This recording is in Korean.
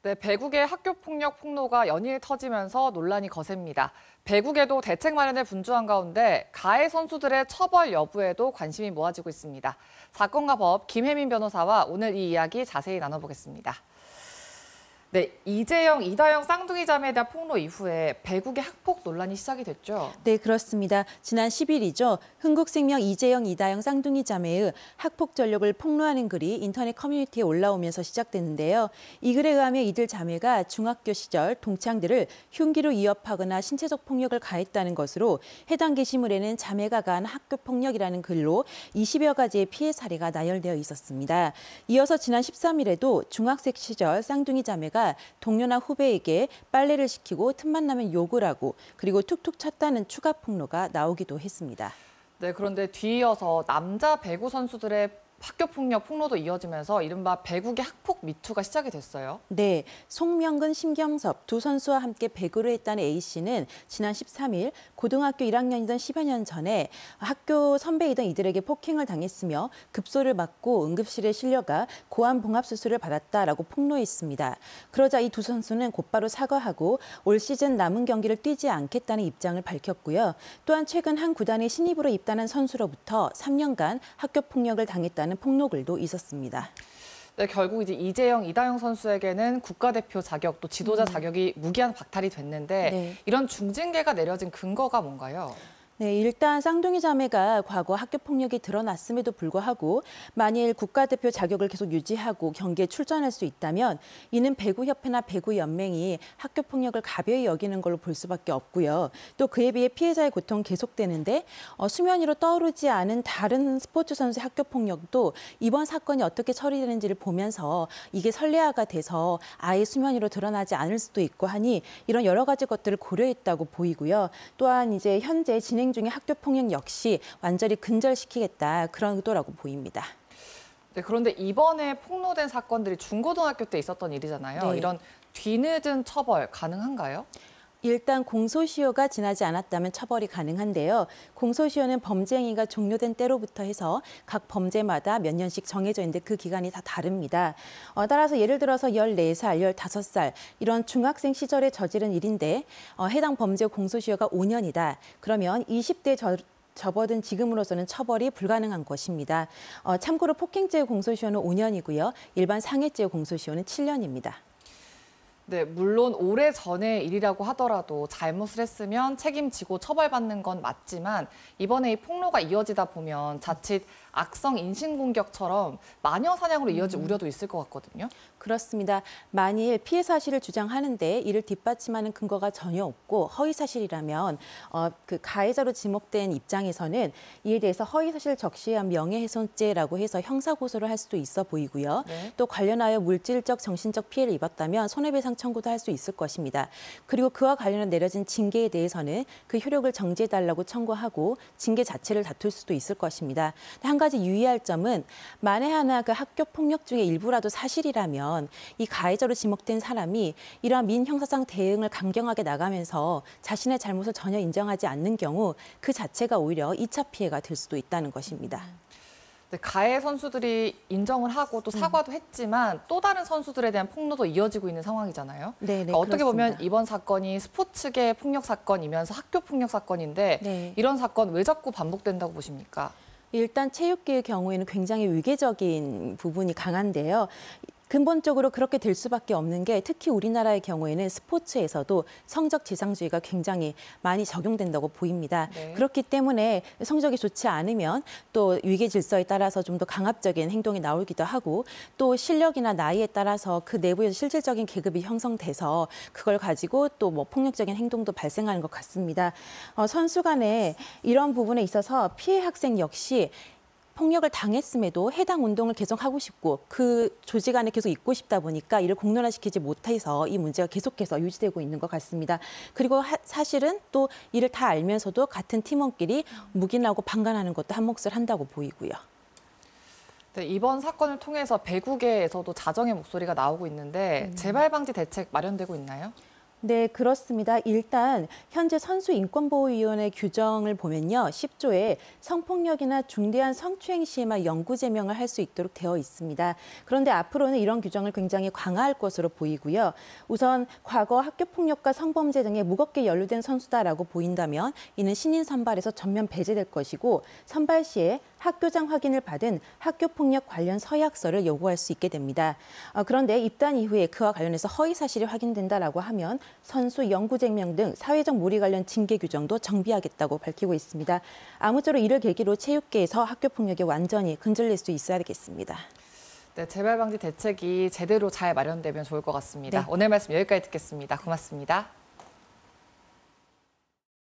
네, 배국의 학교폭력 폭로가 연일 터지면서 논란이 거셉니다. 배국에도 대책 마련에 분주한 가운데 가해 선수들의 처벌 여부에도 관심이 모아지고 있습니다. 사건과 법 김혜민 변호사와 오늘 이 이야기 자세히 나눠보겠습니다. 네, 이재영, 이다영 쌍둥이 자매에 대한 폭로 이후에 배국의 학폭 논란이 시작이 됐죠? 네, 그렇습니다. 지난 10일이죠. 흥국생명 이재영, 이다영 쌍둥이 자매의 학폭 전력을 폭로하는 글이 인터넷 커뮤니티에 올라오면서 시작됐는데요. 이 글에 의하면 이들 자매가 중학교 시절 동창들을 흉기로 위협하거나 신체적 폭력을 가했다는 것으로 해당 게시물에는 자매가 가한 학교 폭력이라는 글로 20여 가지의 피해 사례가 나열되어 있었습니다. 이어서 지난 13일에도 중학생 시절 쌍둥이 자매가 동료나 후배에게 빨래를 시키고 틈만 나면 욕을 하고 그리고 툭툭 쳤다는 추가 폭로가 나오기도 했습니다. 네, 그런데 뒤이어서 남자 배구 선수들의 학교폭력 폭로도 이어지면서 이른바 배국의 학폭 미투가 시작이 됐어요. 네, 송명근, 심경섭 두 선수와 함께 배구를 했다는 A씨는 지난 13일 고등학교 1학년이던 10여 년 전에 학교 선배이던 이들에게 폭행을 당했으며 급소를 맞고 응급실에 실려가 고환봉합수술을 받았다라고 폭로했습니다. 그러자 이 두 선수는 곧바로 사과하고 올 시즌 남은 경기를 뛰지 않겠다는 입장을 밝혔고요. 또한 최근 한 구단의 신입으로 입단한 선수로부터 3년간 학교폭력을 당했다는 폭로글도 있었습니다. 네, 결국 이제 이재영, 이다영 선수에게는 국가대표 자격, 또 지도자 자격이 무기한 박탈이 됐는데 네. 이런 중징계가 내려진 근거가 뭔가요? 네, 일단 쌍둥이 자매가 과거 학교 폭력이 드러났음에도 불구하고 만일 국가대표 자격을 계속 유지하고 경기에 출전할 수 있다면 이는 배구협회나 배구연맹이 학교 폭력을 가벼이 여기는 걸로 볼 수밖에 없고요. 또 그에 비해 피해자의 고통은 계속되는데 수면 위로 떠오르지 않은 다른 스포츠 선수의 학교 폭력도 이번 사건이 어떻게 처리되는지를 보면서 이게 선례화가 돼서 아예 수면 위로 드러나지 않을 수도 있고 하니 이런 여러 가지 것들을 고려했다고 보이고요. 또한 이제 현재 진행 중에 학교 폭력 역시 완전히 근절시키겠다 그런 의도라고 보입니다. 네, 그런데 이번에 폭로된 사건들이 중고등학교 때 있었던 일이잖아요. 네. 이런 뒤늦은 처벌 가능한가요? 일단 공소시효가 지나지 않았다면 처벌이 가능한데요. 공소시효는 범죄 행위가 종료된 때로부터 해서 각 범죄마다 몇 년씩 정해져 있는데 그 기간이 다 다릅니다. 따라서 예를 들어서 14살, 15살 이런 중학생 시절에 저지른 일인데 해당 범죄 공소시효가 5년이다. 그러면 20대 접어든 지금으로서는 처벌이 불가능한 것입니다. 참고로 폭행죄의 공소시효는 5년이고요. 일반 상해죄의 공소시효는 7년입니다. 네, 물론 오래전의 일이라고 하더라도 잘못을 했으면 책임지고 처벌받는 건 맞지만 이번에 이 폭로가 이어지다 보면 자칫 악성 인신공격처럼 마녀 사냥으로 이어질 우려도 있을 것 같거든요. 그렇습니다. 만일 피해 사실을 주장하는데 이를 뒷받침하는 근거가 전혀 없고 허위 사실이라면 그 가해자로 지목된 입장에서는 이에 대해서 허위 사실을 적시한 명예훼손죄라고 해서 형사 고소를 할 수도 있어 보이고요. 네. 또 관련하여 물질적, 정신적 피해를 입었다면 손해배상 청구도 할 수 있을 것입니다. 그리고 그와 관련해 내려진 징계에 대해서는 그 효력을 정지해달라고 청구하고 징계 자체를 다툴 수도 있을 것입니다. 한 가지 유의할 점은 만에 하나 그 학교 폭력 중에 일부라도 사실이라면 이 가해자로 지목된 사람이 이러한 민형사상 대응을 강경하게 나가면서 자신의 잘못을 전혀 인정하지 않는 경우 그 자체가 오히려 2차 피해가 될 수도 있다는 것입니다. 네, 가해 선수들이 인정을 하고 또 사과도 했지만 또 다른 선수들에 대한 폭로도 이어지고 있는 상황이잖아요. 네, 그러니까 어떻게 그렇습니다. 보면 이번 사건이 스포츠계 폭력 사건이면서 학교 폭력 사건인데 네. 이런 사건 왜 자꾸 반복된다고 보십니까? 일단 체육계의 경우에는 굉장히 위계적인 부분이 강한데요. 근본적으로 그렇게 될 수밖에 없는 게 특히 우리나라의 경우에는 스포츠에서도 성적 지상주의가 굉장히 많이 적용된다고 보입니다. 네. 그렇기 때문에 성적이 좋지 않으면 또 위계 질서에 따라서 좀 더 강압적인 행동이 나오기도 하고 또 실력이나 나이에 따라서 그 내부에서 실질적인 계급이 형성돼서 그걸 가지고 또 뭐 폭력적인 행동도 발생하는 것 같습니다. 선수 간에 이런 부분에 있어서 피해 학생 역시 폭력을 당했음에도 해당 운동을 계속하고 싶고 그 조직 안에 계속 있고 싶다 보니까 이를 공론화시키지 못해서 이 문제가 계속해서 유지되고 있는 것 같습니다. 그리고 사실은 또 이를 다 알면서도 같은 팀원끼리 묵인하고 방관하는 것도 한 몫을 한다고 보이고요. 네, 이번 사건을 통해서 배구계에서도 자정의 목소리가 나오고 있는데 재발 방지 대책 마련되고 있나요? 네, 그렇습니다. 일단 현재 선수인권보호위원회 규정을 보면요. 10조에 성폭력이나 중대한 성추행 시에만 영구 제명을 할 수 있도록 되어 있습니다. 그런데 앞으로는 이런 규정을 굉장히 강화할 것으로 보이고요. 우선 과거 학교폭력과 성범죄 등에 무겁게 연루된 선수다라고 보인다면 이는 신인 선발에서 전면 배제될 것이고 선발 시에 학교장 확인을 받은 학교폭력 관련 서약서를 요구할 수 있게 됩니다. 그런데 입단 이후에 그와 관련해서 허위 사실이 확인된다라고 하면 선수 영구제명 등 사회적 무리 관련 징계 규정도 정비하겠다고 밝히고 있습니다. 아무쪼록 이를 계기로 체육계에서 학교폭력이 완전히 근절될 수 있어야 되겠습니다. 네, 재발 방지 대책이 제대로 잘 마련되면 좋을 것 같습니다. 네. 오늘 말씀 여기까지 듣겠습니다. 고맙습니다.